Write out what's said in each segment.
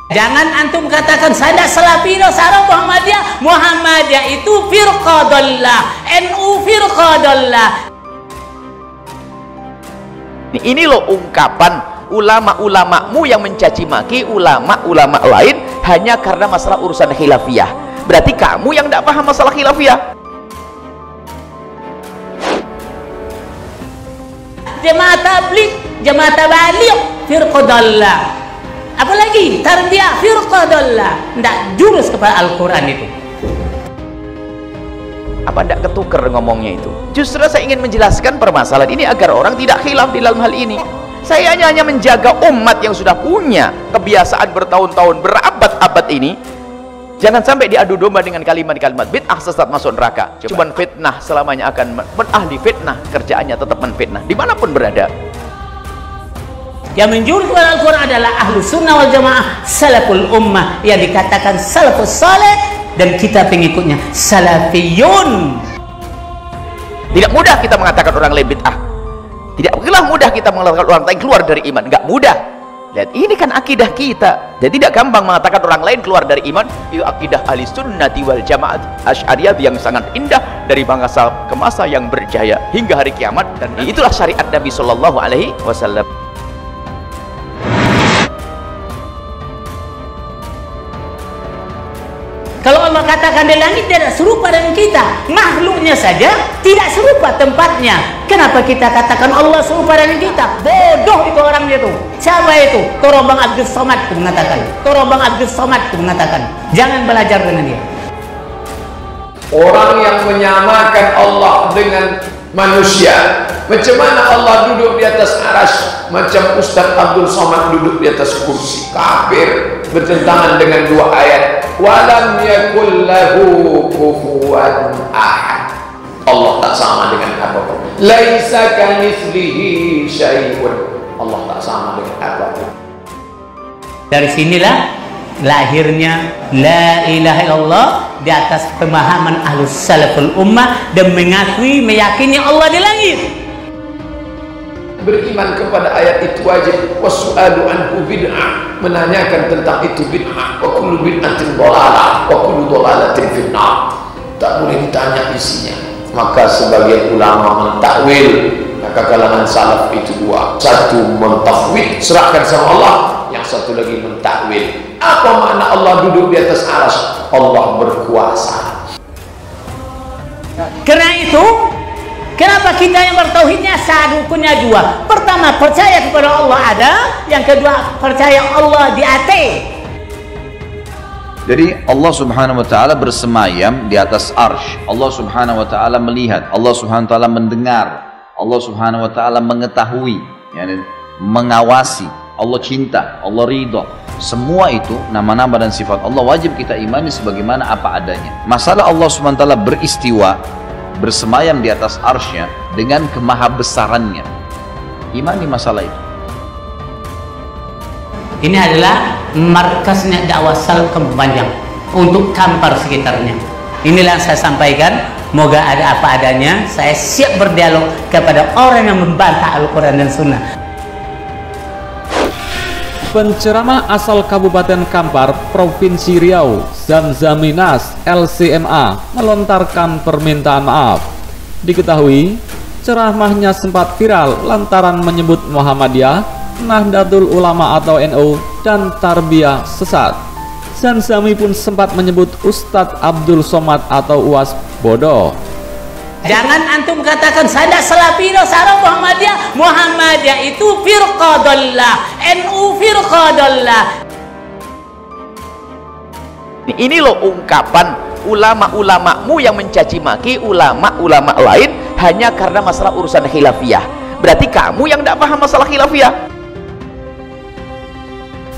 Jangan antum katakan saya Salafiyah, sarah Muhammadiyah. Muhammadiyah itu firqah dhallah, NU firqah dhallah. Ini loh ungkapan ulama-ulamamu yang mencaci maki ulama-ulama lain hanya karena masalah urusan khilafiyah. Berarti kamu yang tidak paham masalah khilafiyah. Jamaah tabligh, jamaah tabaligh firqah dhallah. Apalagi tarbiyah firqah dhallah, tidak jurus kepada Al-Quran itu. Apa tidak ketuker ngomongnya itu? Justru saya ingin menjelaskan permasalahan ini agar orang tidak khilaf di dalam hal ini. Saya hanya menjaga umat yang sudah punya kebiasaan bertahun-tahun, berabad-abad ini. Jangan sampai diadu domba dengan kalimat-kalimat bid'ah sesat masuk neraka. Cuman fitnah selamanya akan ahli fitnah, kerjaannya tetap menfitnah dimanapun berada. Yang menjurus kepada Al-Quran adalah ahlu sunnah wal jamaah, salaful ummah, yang dikatakan salafus saleh, dan kita pengikutnya salafiyun. Tidak mudah kita mengatakan orang lain bid'ah, tidak mudah kita mengatakan orang lain keluar dari iman, nggak mudah. Lihat, ini kan akidah kita. Jadi tidak gampang mengatakan orang lain keluar dari iman. Itu akidah ahli sunnati wal jamaah Asy'ariyah yang sangat indah, dari masa ke masa yang berjaya hingga hari kiamat. Dan itulah syariat Nabi Shallallahu Alaihi Wasallam. Kalau Allah katakan di langit tidak serupa dengan kita, makhluknya saja tidak serupa tempatnya. Kenapa kita katakan Allah serupa dengan kita? Bodoh itu orangnya itu. Siapa itu? Torobang Abdul Somad itu mengatakan. Torobang Abdul Somad itu mengatakan. Jangan belajar dengan dia. Orang yang menyamakan Allah dengan manusia, macam mana Allah duduk di atas arsy, macam Ustaz Abdul Somad duduk di atas kursi. Kafir, bertentangan dengan dua ayat. Walam yakul lahu kufuwan ahad. Allah tak sama dengan apapun. Laisa kamitslihi syai'un. Allah tak sama dengan apapun. Dari sinilah lahirnya la ilaha illallah di atas pemahaman ahlus salaful ummah, dan mengakui meyakini Allah di langit. Beriman kepada ayat itu wajib. Wasu'alu anhu bid'ah, menanyakan tentang itu bid'ah. Wa kullu bid'atin dhalalah wa kullu dhalalatin finnar. Tak boleh ditanya isinya. Maka sebagian ulama mentakwil. Maka kalangan salaf itu dua. Satu mentafwid, serahkan sama Allah. Yang satu lagi mentakwil. Apa makna Allah duduk di atas arsy? Allah berkuasa. Karena itu, kenapa kita yang bertauhidnya sadukunnya dua? Pertama, percaya kepada Allah ada. Yang kedua, percaya Allah di atas. Jadi Allah Subhanahu wa taala bersemayam di atas arsy. Allah Subhanahu wa taala melihat, Allah Subhanahu wa taala mendengar, Allah Subhanahu wa taala mengetahui, yani mengawasi, Allah cinta, Allah ridha. Semua itu nama-nama dan sifat Allah wajib kita imani sebagaimana apa adanya. Masalah Allah Subhanahu wa taala beristiwa, bersemayam di atas arsy-Nya dengan kemahabesarannya. Imani masalah itu. Ini adalah markasnya dakwah salaf Panjang untuk Kampar sekitarnya. Inilah yang saya sampaikan. Moga ada apa adanya. Saya siap berdialog kepada orang yang membantah Al-Quran dan Sunnah. Penceramah asal Kabupaten Kampar, Provinsi Riau, Zamzaminas LCMA melontarkan permintaan maaf. Diketahui, ceramahnya sempat viral lantaran menyebut Muhammadiyah, Nahdlatul Ulama atau NU, dan tarbiyah sesat. Zamzami pun sempat menyebut Ustadz Abdul Somad atau UAS bodoh. Jangan antum katakan saya Salafiyah, sarah Muhammadiyah. Muhammadiyah itu firqah dhallah, NU firqah dhallah. Ini loh ungkapan ulama-ulamamu yang mencaci maki ulama-ulama lain hanya karena masalah urusan khilafiyah. Berarti kamu yang tidak paham masalah khilafiyah.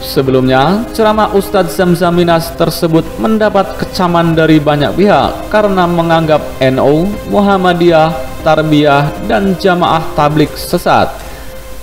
Sebelumnya, ceramah Ustadz Zamzaminas tersebut mendapat kecaman dari banyak pihak karena menganggap NU, Muhammadiyah, tarbiyah, dan jamaah tabligh sesat.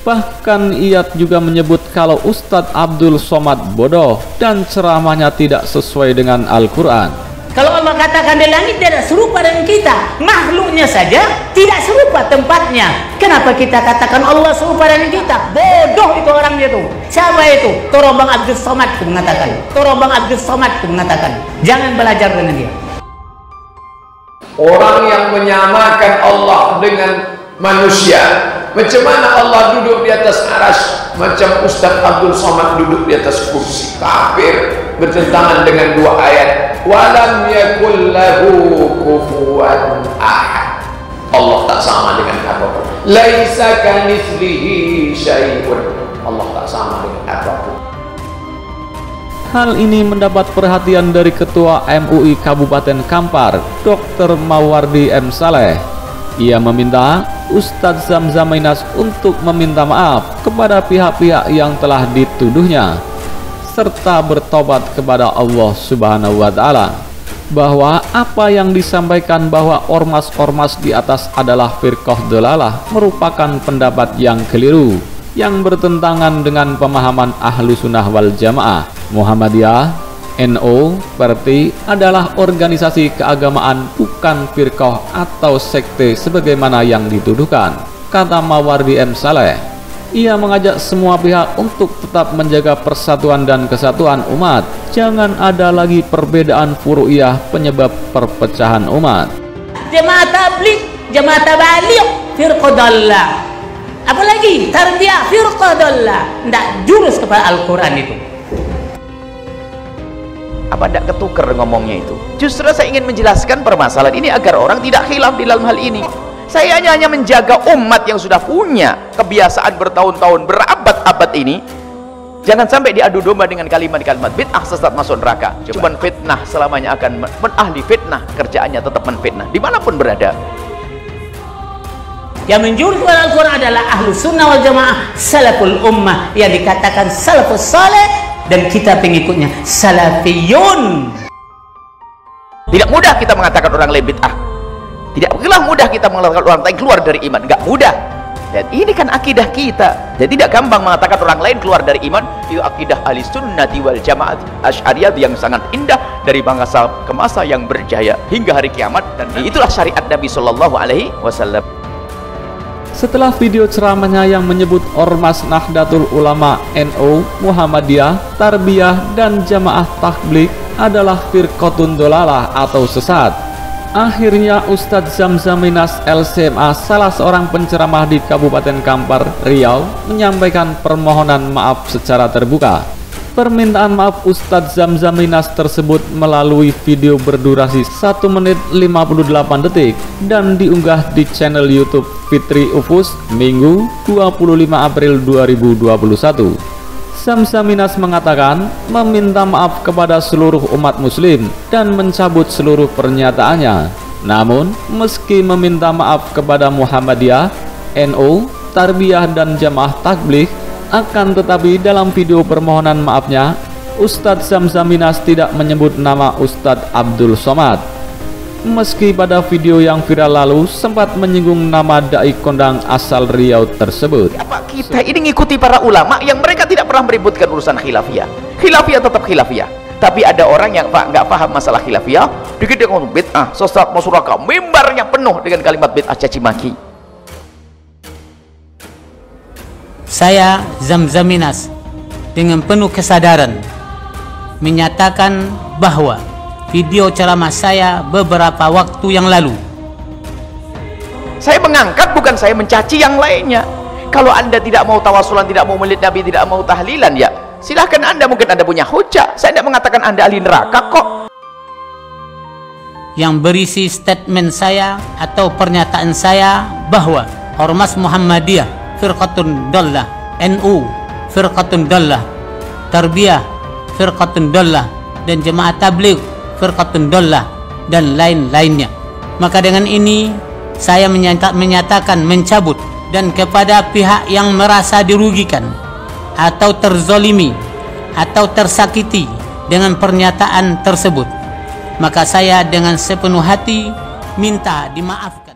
Bahkan ia juga menyebut kalau Ustadz Abdul Somad bodoh dan ceramahnya tidak sesuai dengan Al-Quran. Kalau Allah katakan di langit tidak serupa dengan kita, makhluknya saja tidak serupa tempatnya. Kenapa kita katakan Allah serupa dengan kita? Bodoh itu orangnya itu. Siapa itu? Torobang Abdul Somad itu mengatakan. Torobang Abdul Somad itu mengatakan. Jangan belajar dengan dia. Orang yang menyamakan Allah dengan manusia, macam mana Allah duduk di atas aras, macam Ustaz Abdul Somad duduk di atas kursi. Kafir, bertentangan dengan dua ayat. Walam yakul lahu kufuwan ahad. Allah tak sama dengan apapun. Laisa kamitslihi syai'un. Allah tak sama dengan apapun. Hal ini mendapat perhatian dari Ketua MUI Kabupaten Kampar, Dr. Mawardi M. Saleh. Ia meminta Ustadz Zamzaminas untuk meminta maaf kepada pihak-pihak yang telah dituduhnya, serta bertobat kepada Allah Subhanahu wa Ta'ala, bahwa apa yang disampaikan bahwa ormas-ormas di atas adalah firqah dolalah merupakan pendapat yang keliru, yang bertentangan dengan pemahaman ahlu sunnah wal jamaah. Muhammadiyah, NU, berarti adalah organisasi keagamaan, bukan firqah atau sekte sebagaimana yang dituduhkan, kata Mawardi M. Saleh. Ia mengajak semua pihak untuk tetap menjaga persatuan dan kesatuan umat. Jangan ada lagi perbedaan furu'iyah penyebab perpecahan umat. Jemaah tabligh, jemaah tabaligh, firqah dhallah. Apalagi tarbiyah, firqah dhallah. Tidak jurus kepada Al-Quran itu. Apa tidak ketukar ngomongnya itu? Justru saya ingin menjelaskan permasalahan ini agar orang tidak khilaf di dalam hal ini. Saya hanya menjaga umat yang sudah punya kebiasaan bertahun-tahun, berabad-abad ini. Jangan sampai diadu domba dengan kalimat-kalimat bid'ah, sesat, masuk neraka. Cuman fitnah selamanya akan ahli fitnah, kerjaannya tetap menfitnah dimanapun berada. Yang menjurus kepada Al-Quran adalah ahlu sunnah wal jamaah, salaful ummah, yang dikatakan salafus saleh, dan kita pengikutnya salafiyun. Tidak mudah kita mengatakan orang lain bid'ah. Tidaklah mudah kita mengatakan orang lain keluar dari iman. Enggak mudah. Dan ini kan akidah kita. Jadi tidak gampang mengatakan orang lain keluar dari iman. Itu akidah ahli sunnati wal jamaah Asy'ariyah yang sangat indah, dari masa ke masa yang berjaya hingga hari kiamat. Dan itulah syariat Nabi Shallallahu Alaihi Wasallam. Setelah video ceramahnya yang menyebut Ormas Nahdlatul Ulama, NU, Muhammadiyah, Tarbiyah, dan Jamaah Tabligh adalah firqatun dolalah atau sesat, akhirnya Ustadz Zamzaminas LCMA, salah seorang penceramah di Kabupaten Kampar, Riau, menyampaikan permohonan maaf secara terbuka. Permintaan maaf Ustadz Zamzaminas tersebut melalui video berdurasi 1 menit 58 detik dan diunggah di channel YouTube Fitri Ufus Minggu 25 April 2021. Zamzaminas mengatakan meminta maaf kepada seluruh umat muslim dan mencabut seluruh pernyataannya. Namun, meski meminta maaf kepada Muhammadiyah, NU, Tarbiyah, dan Jamaah Tabligh, akan tetapi dalam video permohonan maafnya, Ustadz Zamzaminas tidak menyebut nama Ustadz Abdul Somad. Meski pada video yang viral lalu sempat menyinggung nama dai kondang asal Riau tersebut. Apa kita ini ngikuti para ulama yang mereka tidak pernah meributkan urusan khilafiyah? Khilafiyah tetap khilafiyah. Tapi ada orang yang nggak paham masalah khilafiyah, dikit dia ngomong bid'ah, sesat, masuk neraka, mimbarnya penuh dengan kalimat bid'ah, caci maki. Saya Zamzaminas dengan penuh kesadaran menyatakan bahwa video ceramah saya beberapa waktu yang lalu, saya mengangkat, bukan saya mencaci yang lainnya. Kalau Anda tidak mau tawasulan, tidak mau melihat Nabi, tidak mau tahlilan, ya silahkan Anda, mungkin Anda punya hujah. Saya tidak mengatakan Anda ahli neraka kok. Yang berisi statement saya atau pernyataan saya bahwa Ormas Muhammadiyah firqatun dhallah, NU firqatun dhallah, Tarbiyah firqatun dhallah, dan Jamaah Tabligh firqatun dhallah, dan lain-lainnya. Maka dengan ini saya menyatakan mencabut, dan kepada pihak yang merasa dirugikan atau terzolimi atau tersakiti dengan pernyataan tersebut, maka saya dengan sepenuh hati minta dimaafkan.